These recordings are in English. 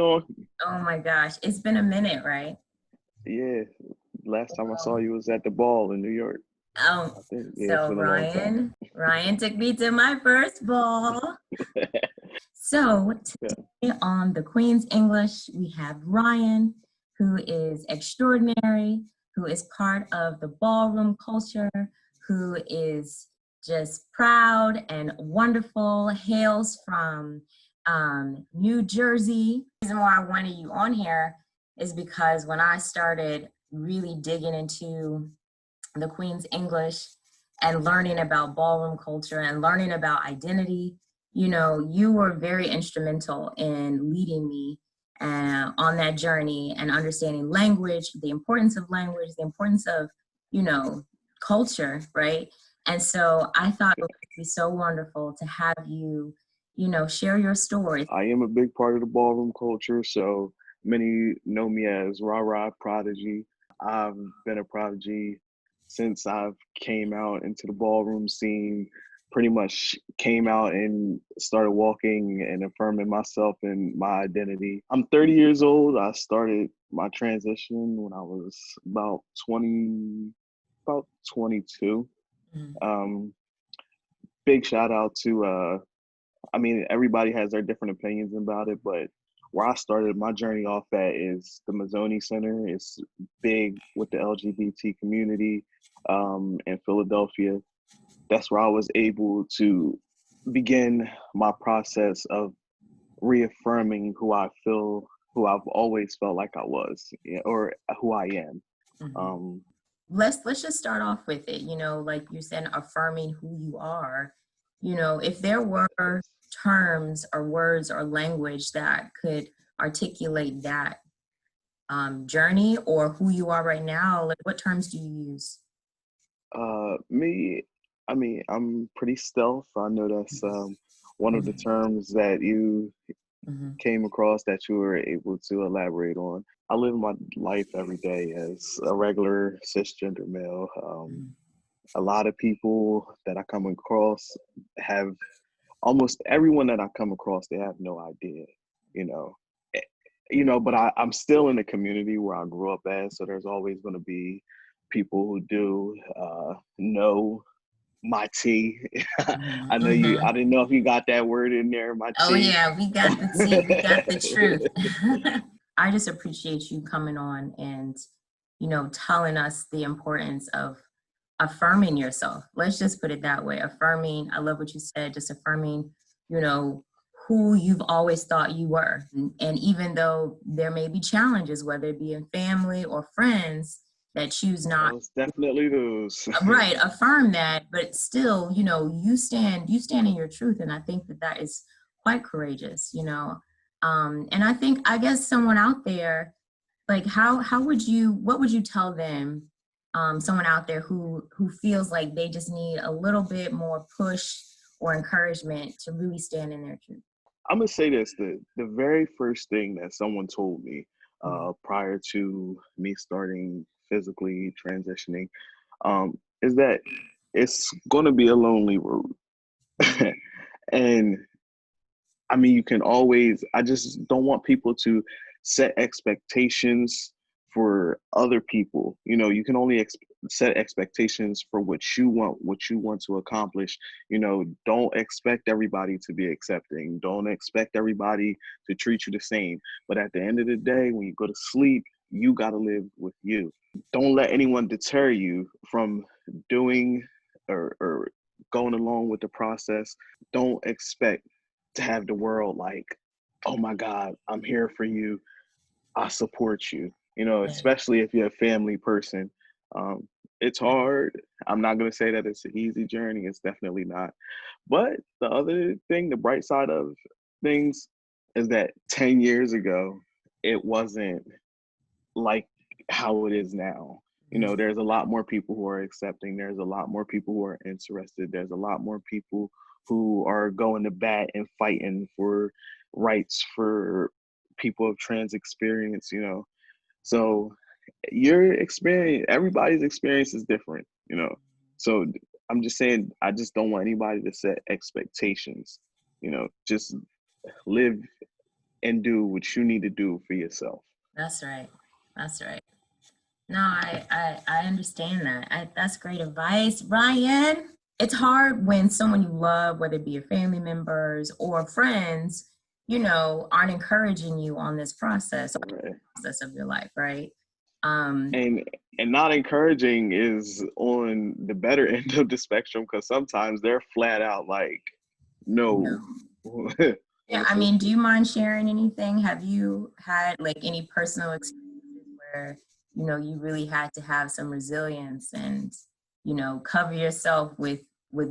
doing? Oh my gosh, it's been a minute, right? Yeah, last time I saw Well, you was at the ball in New York. I think, yeah, it's so been a long time. Ryan took me to my first ball. So Yeah. today on the Queen's English, we have Ryan, who is extraordinary, who is part of the ballroom culture, who is just proud and wonderful, hails from New Jersey. The reason why I wanted you on here is because when I started really digging into the Queen's English and learning about ballroom culture and learning about identity, you know, you were very instrumental in leading me on that journey and understanding language, the importance of language, the importance of, you know, culture, right? And so I thought it would be so wonderful to have you, you know, share your story. I am a big part of the ballroom culture, so many know me as Rah Rah Prodigy. I've been a prodigy since I've came out into the ballroom scene, pretty much came out and started walking and affirming myself and my identity. I'm 30 years old. I started my transition when I was about 20, about 22. Mm. Um, Big shout out to I mean, everybody has their different opinions about it, but where I started my journey off at is the Mazzoni Center. It's big with the LGBT community in Philadelphia. That's where I was able to begin my process of reaffirming who I've always felt like I was, or who I am. Mhm. Um, Let's just start off with it, you know, like you said, affirming who you are. You know, if there were terms or words or language that could articulate that journey or who you are right now, like what terms do you use? Me, I mean, I'm pretty stealth. I know that's one of the terms that you Mm-hmm. came across that you were able to elaborate on. I live my life every day as a regular cisgender male. A lot of people that I come across have almost everyone that I come across, they have no idea, you know. Eh, but I'm still in the community where I grew up at, so there's always going to be people who do know my tea. I know you. Mm-hmm. I didn't know if you got that word in there, my Oh tea. yeah, we got the tea, we got the truth. I just appreciate you coming on and, you know, telling us the importance of affirming yourself. Let's just put it that way. Affirming, I love what you said, just affirming, you know, who you've always thought you were. And even though there may be challenges, whether it be in family or friends that choose not, Most definitely those. right, affirm that, but still, you know, you stand in your truth. And I think that that is quite courageous, you know. And I guess someone out there, like how would you, what would you tell them, someone out there who feels like they just need a little bit more push or encouragement to really stand in their truth? I'm gonna say this: the very first thing that someone told me Mhm. prior to me starting physically transitioning is that it's gonna be a lonely road, and I mean, you can always, I just don't want people to set expectations for other people. You can only set expectations for what you want to accomplish. Don't expect everybody to be accepting. Don't expect everybody to treat you the same. But at the end of the day, when you go to sleep, you got to live with you. Don't let anyone deter you from doing or going along with the process. Don't expect to have the world like, oh my God, I'm here for you. I support you. Especially if you're a family person. Um, it's hard. I'm not going to say that it's an easy journey. It's definitely not. But the other thing, the bright side of things is that 10 years ago, it wasn't like how it is now. There's a lot more people who are accepting. There's a lot more people who are interested. There's a lot more people who are going to bat and fighting for rights for people of trans experience. So your experience, everybody's experience is different. So I'm just saying, I just don't want anybody to set expectations. Just live and do what you need to do for yourself. That's right. That's right. No, I understand that. That's great advice. Ryen, it's hard when someone you love, whether it be your family members or friends, aren't encouraging you on this process, Right. process of your life, right? And not encouraging is on the better end of the spectrum, because sometimes they're flat out like, no. Yeah, I mean, do you mind sharing anything? Have you had like any personal experiences where, you really had to have some resilience and, cover yourself with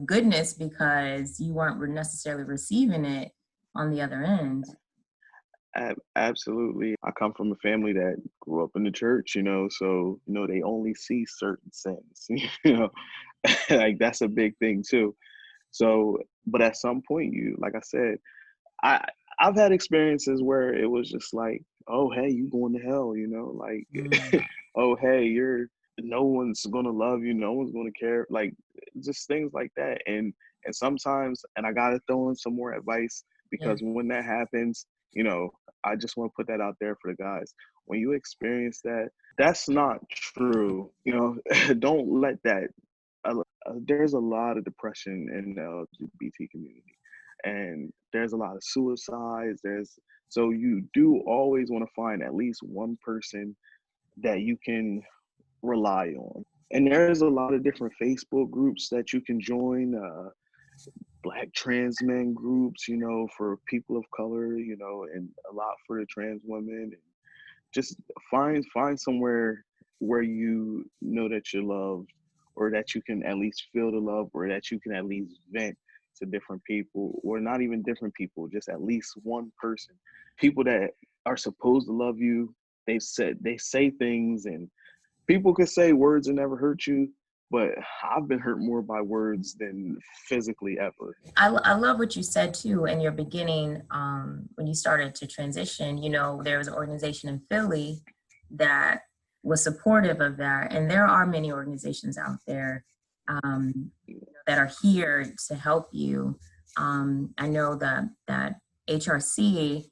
goodness because you weren't necessarily receiving it on the other end? Absolutely. I come from a family that grew up in the church, so they only see certain sins, like that's a big thing too. So, but at some point, like I said, I I've had experiences where it was just like, oh hey, you going to hell, like, Mm, oh hey, no one's gonna love you, no one's gonna care, like just things like that. And sometimes, and I gotta throw in some more advice, yeah, because when that happens, I just want to put that out there for the guys. When you experience that, that's not true. Don't let that. There's a lot of depression in the LGBT community, and there's a lot of suicides. So you do always want to find at least one person that you can rely on. And there's a lot of different Facebook groups that you can join. Black trans men groups, for people of color, and a lot for the trans women. And just find somewhere where you know that you're loved, or that you can at least feel the love, or that you can at least vent to different people, or not even different people, just at least one person. People that are supposed to love you, they say things, and people could say words that never hurt you, but I've been hurt more by words than physically ever. I love what you said too in your beginning, when you started to transition. There was an organization in Philly that was supportive of that, and there are many organizations out there, that are here to help you. I know that HRC,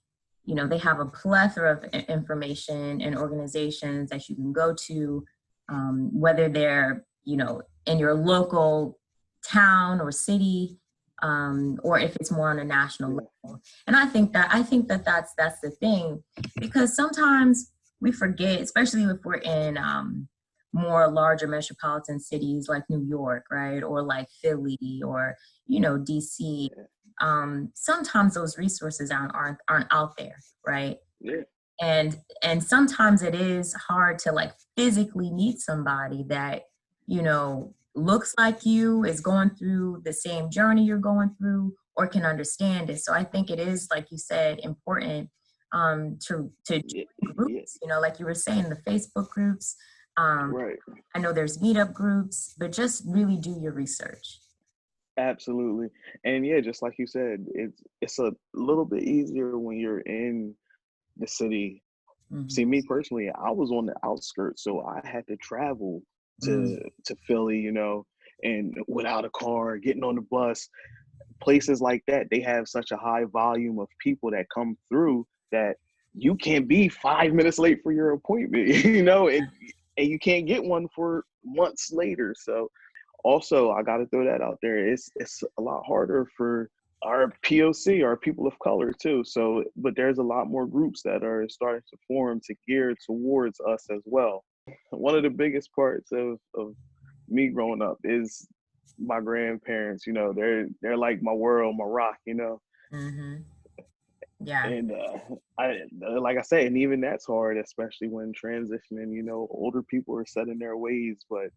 they have a plethora of information and organizations that you can go to, whether they're in your local town or city, or if it's more on a national level. And I think that that's the thing, because sometimes we forget, especially if we're in more larger metropolitan cities like New York, right, or like Philly, or DC. Sometimes those resources aren't out there, right? Yeah. And sometimes it is hard to like physically meet somebody that looks like you, is going through the same journey you're going through, or can understand it. So I think it is, like you said, important, to join Yeah. Yeah. groups, like you were saying, the Facebook groups. um, Right. I know there's meetup groups, but just really do your research. Absolutely. And yeah, just like you said, it's a little bit easier when you're in the city. Mhm. See, me personally, I was on the outskirts, so I had to travel to Mm, Philly, and without a car, getting on the bus, places like that, they have such a high volume of people that come through that you can't be 5 minutes late for your appointment, and you can't get one for months later. So also, I got to throw that out there. It's a lot harder for our POC, our people of color too. So, but there's a lot more groups that are starting to form to gear towards us as well. One of the biggest parts of me growing up is my grandparents. They're like my world, my rock. mhm. Yeah. And I like I said, and even that's hard, especially when transitioning. Older people are set in their ways, but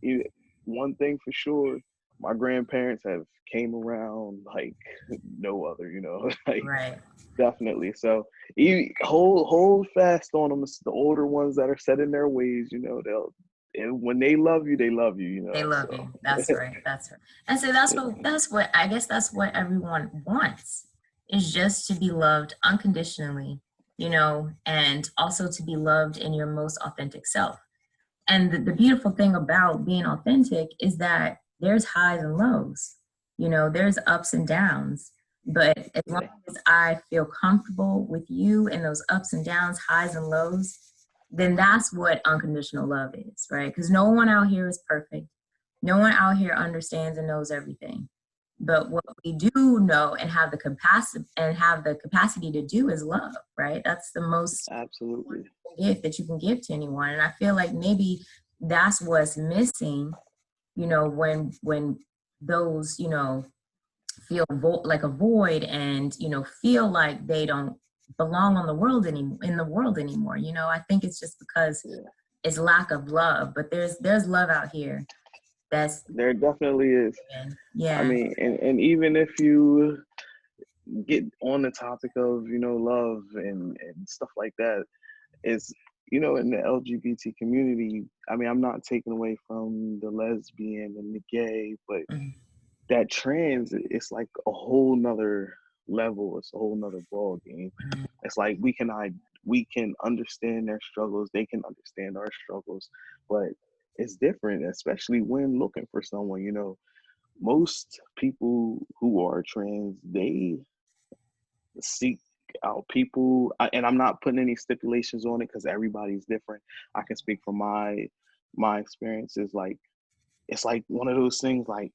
you, one thing for sure, my grandparents have came around like no other, like Right. definitely. So you hold fast on them. It's the older ones that are set in their ways, they'll, and when they love you, they love you, They love so you. That's right. That's right. And so that's what I guess that's what everyone wants, is just to be loved unconditionally, and also to be loved in your most authentic self. And the beautiful thing about being authentic is that there's highs and lows, there's ups and downs. But as long Yeah, as I feel comfortable with you and those ups and downs, highs and lows, then that's what unconditional love is, right? Because no one out here is perfect. No one out here understands and knows everything. But what we do know and have the capacity to do is love, right? That's the most absolutely. gift that you can give to anyone. And I feel like maybe that's what's missing, when those, feel like a void and, feel like they don't belong on the world in the world anymore. I think it's just because Yeah. it's lack of love, but there's love out here. That's, There definitely is. I yeah. mean, and even if you get on the topic of, love and stuff like that, is, in the LGBT community, I mean, I'm not taking away from the lesbian and the gay, but Mhm. that trans, it's like a whole nother level. It's a whole nother ball game. It's like we can understand their struggles, they can understand our struggles, but it's different, especially when looking for someone. Most people who are trans, they seek out people, and I'm not putting any stipulations on it because everybody's different. I can speak from my experiences. Like, it's like one of those things, like,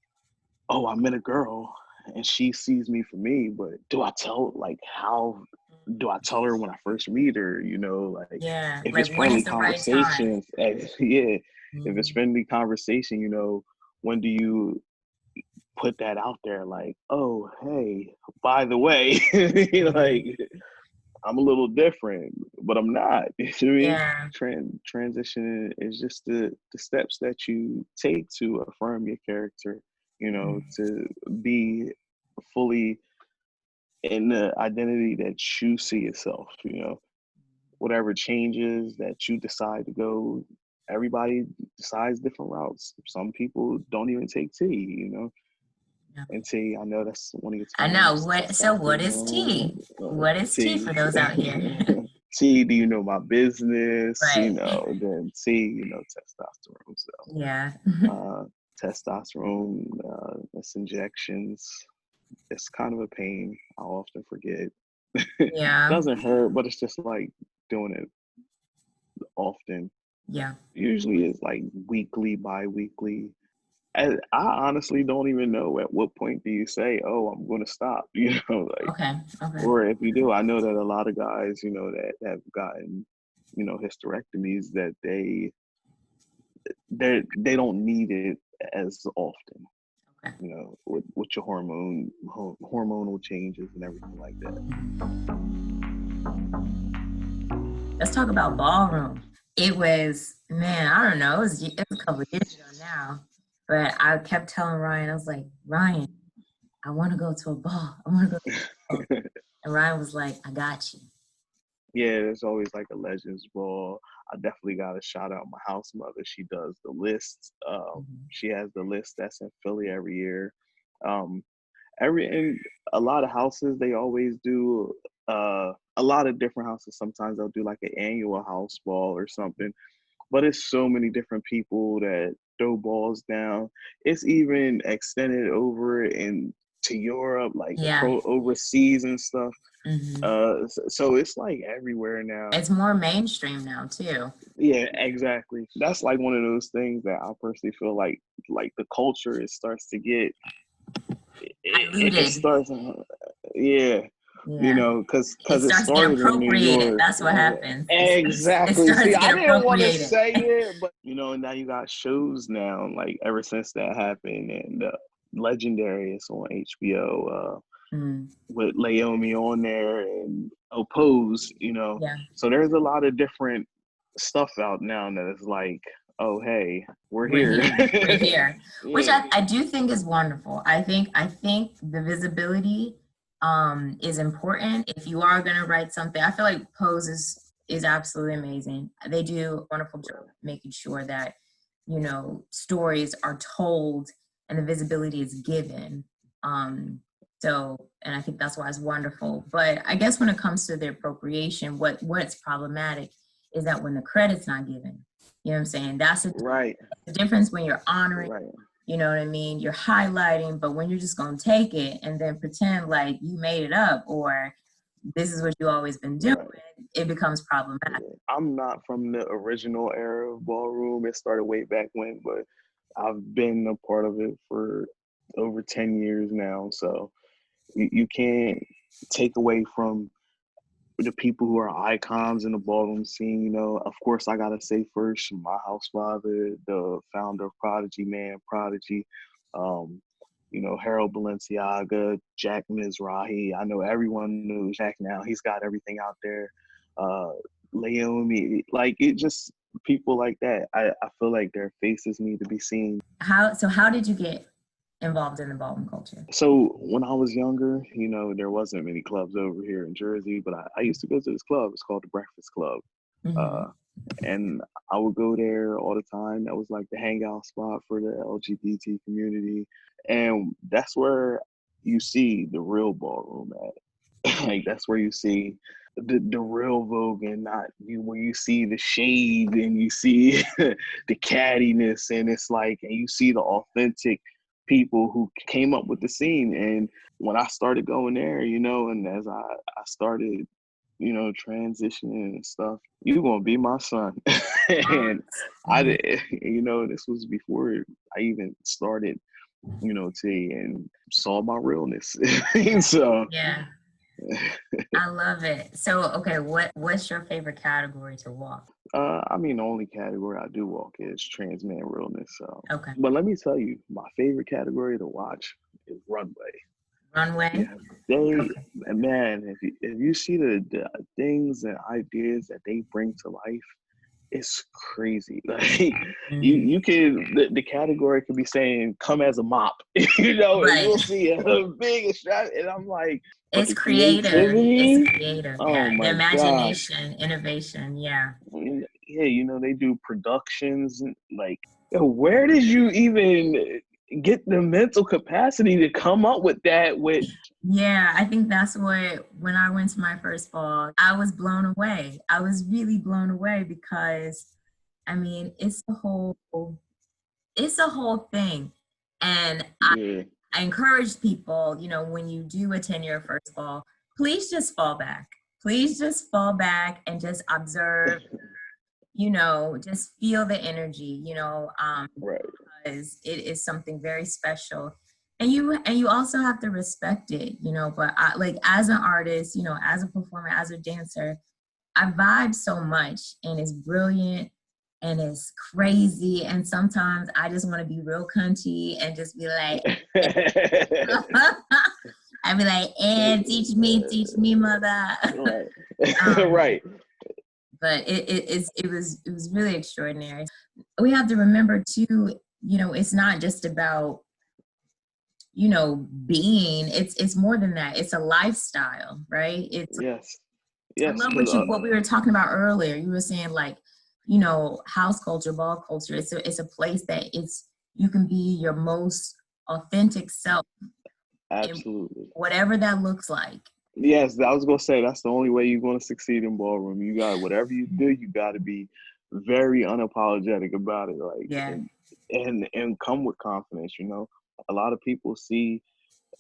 oh, I met a girl and she sees me for me, but how do I tell her when I first meet her? Like, Yeah, if it's like when friendly is the right time? conversations, yeah, if it's Mhm. friendly conversation, when do you put that out there? Like, oh, hey, by the way, Mhm. like, I'm a little different, but I'm not. You know what I mean? Yeah. Transition is just the steps that you take to affirm your character, to be fully in the identity that you see yourself, whatever changes that you decide to go, everybody decides different routes. Some people don't even take tea, Yeah. and tea, I know that's one of your I know. terms, So what is testosterone, tea? What is tea tea. for those out here? T, do you know my business? Right. Then T, testosterone. So, Yeah. uh, testosterone, it's injections. It's kind of a pain. I often forget. Yeah. Doesn't hurt, but it's just like doing it often. Yeah. Usually it's like weekly, bi-weekly. I honestly don't even know at what point do you say, oh, I'm going to stop, like, Okay. Okay. or if you do, I know that a lot of guys, that have gotten, hysterectomies, that they don't need it as often, Okay. with your hormonal changes and everything like that. Let's talk about ballroom. It was, man, I don't know. It was a couple of years ago now, but I kept telling Ryan, I was like, Ryan, I want to go to a ball. I want to go to a ball. And Ryan was like, I got you. Yeah, there's always like a Legends Ball. I definitely got to shout out my house mother. She does the list. Mhm. She has the list that's in Philly every year. Um, and a lot of houses, they always do, a lot of different houses. Sometimes they'll do like an annual house ball or something. But it's so many different people that throw balls down. It's even extended over into Europe, like the Yeah. overseas and stuff. Hmm. So it's like everywhere now. It's more mainstream now too. Yeah, exactly. That's like one of those things that I personally feel like the culture, it starts to get, it Diluted. starts, yeah, Yeah. It because it starts to get started in New appropriated. York. That's what happens. It Exactly. starts See, to I get didn't want to appropriated. say it, but now you got shows now, like ever since that happened, and Legendary is on HBO, Mm. with Laomi on there and Oppose, Yeah. So there's a lot of different stuff out now that is like, oh, hey, we're We're here. here. We're here. Which Yeah, I do think is wonderful. I think the visibility is important. If you are gonna write something, I feel like Pose is absolutely amazing. They do a wonderful job making sure that, stories are told and the visibility is given. Um, and I think that's why it's wonderful. But I guess when it comes to the appropriation, what's problematic is that when the credit's not given. You know what I'm saying? That's right, the difference when you're honoring right. You know what I mean? You're highlighting, but when you're just going to take it and then pretend like you made it up or this is what you always been doing, it becomes problematic. Yeah. I'm not from the original era of ballroom. It started way back when, but I've been a part of it for over 10 years now. So you can't take away from the people who are icons in the ballroom scene. You know, of course, I gotta say first, my house father, the founder of Prodigy, man, Prodigy. Um, you know, Harold Balenciaga, Jack Mizrahi. I know everyone knows Jack now. He's got everything out there. Leomi, like it just people like that. I feel like their faces need to be seen. How did you get involved in the ballroom culture? So when I was younger, you know, there wasn't many clubs over here in Jersey, but I used to go to this club. It's called the Breakfast Club. Mm-hmm. And I would go there all the time. That was like the hangout spot for the LGBT community. And that's where you see the real ballroom at. Like that's where you see the real Vogue and not you where you see the shade and you see the cattiness and it's like and you see the authentic people who came up with the scene. And when I started going there, you know, and as I started, you know, transitioning and stuff, you gonna be my son. And I did, you know, this was before I even started, you know, T and saw my realness. So yeah. I love it. So, okay, what's your favorite category to walk? I mean, the only category I do walk is trans man realness. So, Okay. but let me tell you, my favorite category to watch is runway. Runway? Yeah, they man, if you see the things and ideas that they bring to life, it's crazy. Like you can the category could be saying come as a mop, you know, and Right. you'll see a big strap, and I'm like, but It's the creative. creativity, It's creative. oh Yeah. The my gosh, imagination, innovation. Yeah. yeah, you know they do productions and like, yo, where did you even get the mental capacity to come up with that? With Yeah, I think that's what, when I went to my first ball, I was blown away. I was really blown away because, I mean, it's a whole thing. And yeah. I encourage people, you know, when you do attend your first ball, please just fall back. Please just fall back and just observe, you know, just feel the energy, you know, Right. because it is something very special. And you also have to respect it, you know, but like as an artist, you know, as a performer, as a dancer, I vibe so much and it's brilliant and it's crazy. And sometimes I just want to be real cunty and just be like, I'd be like, and teach me, mother. Right. um, Right. but it was really extraordinary. We have to remember too, you know, it's not just about, you know, being, it's more than that. It's a lifestyle, right? Yes. I Yes. love Because what we were talking about earlier. You were saying like, you know, house culture, ball culture. It's a place that you can be your most authentic self, in absolutely. whatever that looks like. Yes, I was gonna say that's the only way you're gonna succeed in ballroom. You got whatever you do, you got to be very unapologetic about it, like Yeah. and come with confidence. You know, a lot of people see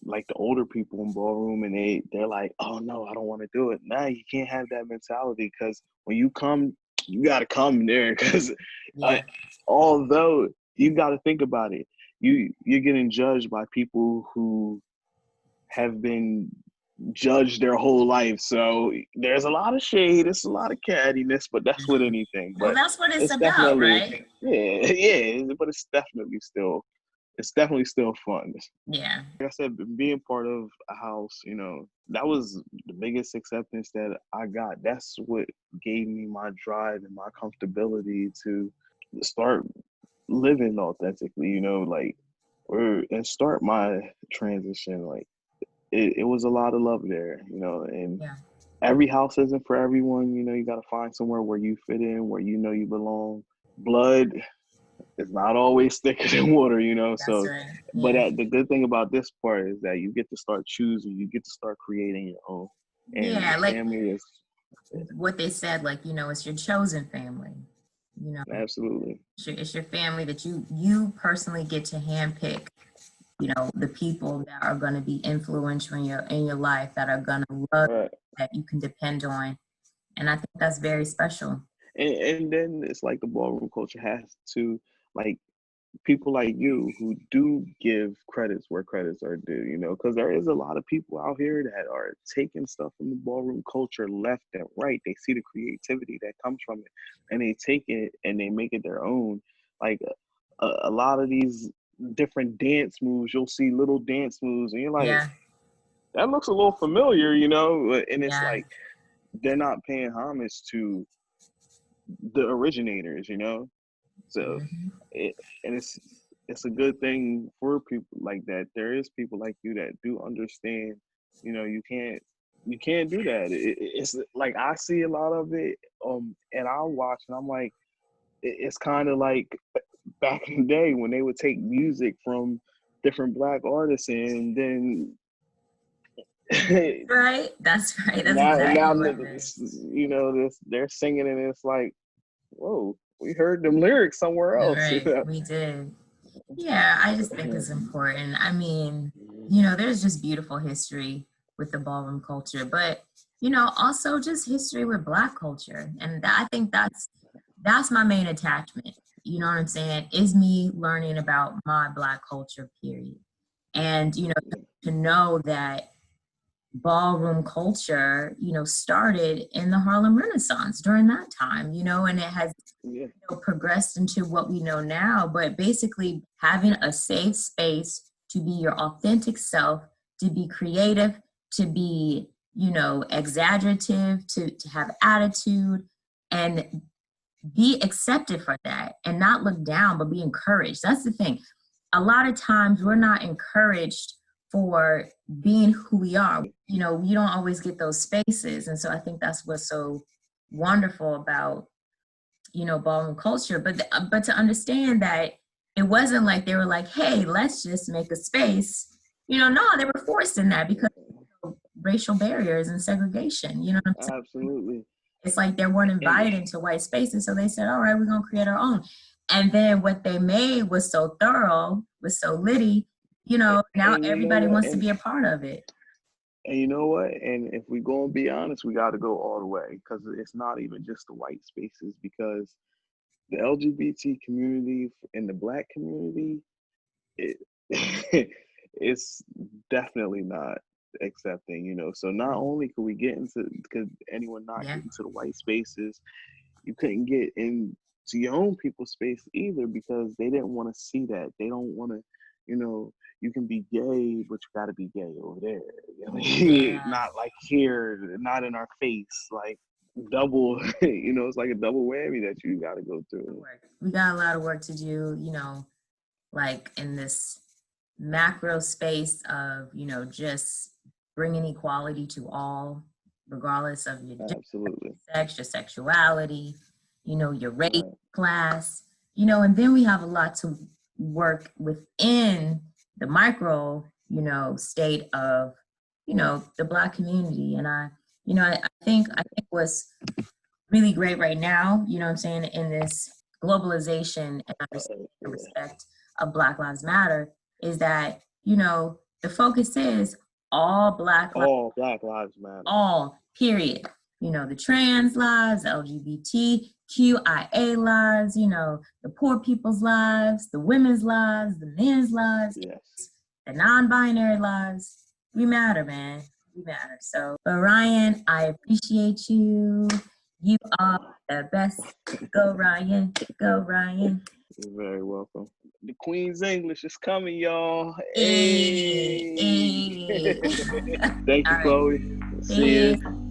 like the older people in ballroom and they're like, oh no, I don't want to do it. Nah, you can't have that mentality because when you come, you got to come there because Yeah. although you got to think about it, you're getting judged by people who have been judged their whole life. So there's a lot of shade, it's a lot of cattiness, but that's with anything. Well, But that's what it's it's about, definitely, right? yeah, but it's definitely still fun. Yeah. Like I said, being part of a house, you know, that was the biggest acceptance that I got. That's what gave me my drive and my comfortability to start living authentically, you know, like and start my transition. Like it was a lot of love there, you know, and Yeah. every house isn't for everyone. You know, you got to find somewhere where you fit in, where you know you belong. Blood is not always thicker than water, you know. That's So, right. but Yeah. the good thing about this part is that you get to start choosing, you get to start creating your own, and Yeah, the like family is. what they said, like, you know, it's your chosen family, you know. Absolutely. It's your family that you personally get to handpick, you know, the people that are going to be influential in your life, that are going to love you, Right. that you can depend on. And I think that's very special. And then it's like the ballroom culture has to, like, people like you who do give credits where credits are due, you know, because there is a lot of people out here that are taking stuff from the ballroom culture left and right. They see the creativity that comes from it, and they take it and they make it their own. Like a lot of these different dance moves, you'll see little dance moves, and you're like, Yeah, that looks a little familiar, you know, and it's yeah. like they're not paying homage to the originators, you know. So, Hmm. it, and it's a good thing for people like that. There is people like you that do understand. You know, you can't do that. It's like I see a lot of it, and I'll watch, and I'm like, it's kind of like back in the day when they would take music from different black artists, and then Right. That's right. That's now exactly what it is. you know this they're singing, and it's like, whoa, we heard them lyrics somewhere else. You Right. know? We did. Yeah, I just think it's important. I mean, you know, there's just beautiful history with the ballroom culture, but you know, also just history with Black culture, and I think that's my main attachment. You know what I'm saying? Is me learning about my Black culture, period. And you know, to know that ballroom culture, you know, started in the Harlem Renaissance during that time, you know, and it has Yeah. progressed into what we know now. But basically, having a safe space to be your authentic self, to be creative, to be, you know, exaggerative, to have attitude, and be accepted for that, and not look down, but be encouraged. That's the thing. A lot of times we're not encouraged for being who we are. You know, we don't always get those spaces. And so I think that's what's so wonderful about, you know, ballroom culture. But to understand that it wasn't like they were like, hey, let's just make a space. You know, no, they were forced in that because of racial barriers and segregation. You know what I'm saying? Absolutely. It's like they weren't And invited into white spaces. So they said, all right, we're going to create our own. And then what they made was so thorough, was so litty, you know, now and you know everybody what? wants to be a part of it. And you know what? And if we go and be honest, we got to go all the way, because it's not even just the white spaces, because the LGBT community and the Black community, it, it's definitely not accepting, you know. So not only could anyone not Yeah. get into the white spaces, you couldn't get into your own people's space either, because they didn't want to see that. They don't want to, you know, you can be gay, but you got to be gay over there. You know? Yeah. Not like here, not in our face, like double, you know, it's like a double whammy that you got to go through. We got a lot of work to do, you know, like in this macro space of, you know, just bringing equality to all, regardless of your gender, Absolutely. sex, your sexuality, you know, your race, Right. class, you know, and then we have a lot to work within the micro, you know, state of, you know, the Black community. And you know, I think what's really great right now, you know what I'm saying, in this globalization and understanding and Yeah. respect of Black Lives Matter is that, you know, the focus is all Black lives, All Black Lives Matter. all, period. You know, the trans lives, the LGBTQIA lives, you know, the poor people's lives, the women's lives, the men's lives, Yes. the non-binary lives. We matter, man. We matter. So, but Ryen, I appreciate you. You are the best. Go Ryen. Go Ryen. You're very welcome. The Queen's English is coming, y'all. Hey, Hey. hey. Thank All you, right. Chloe. See See you. you.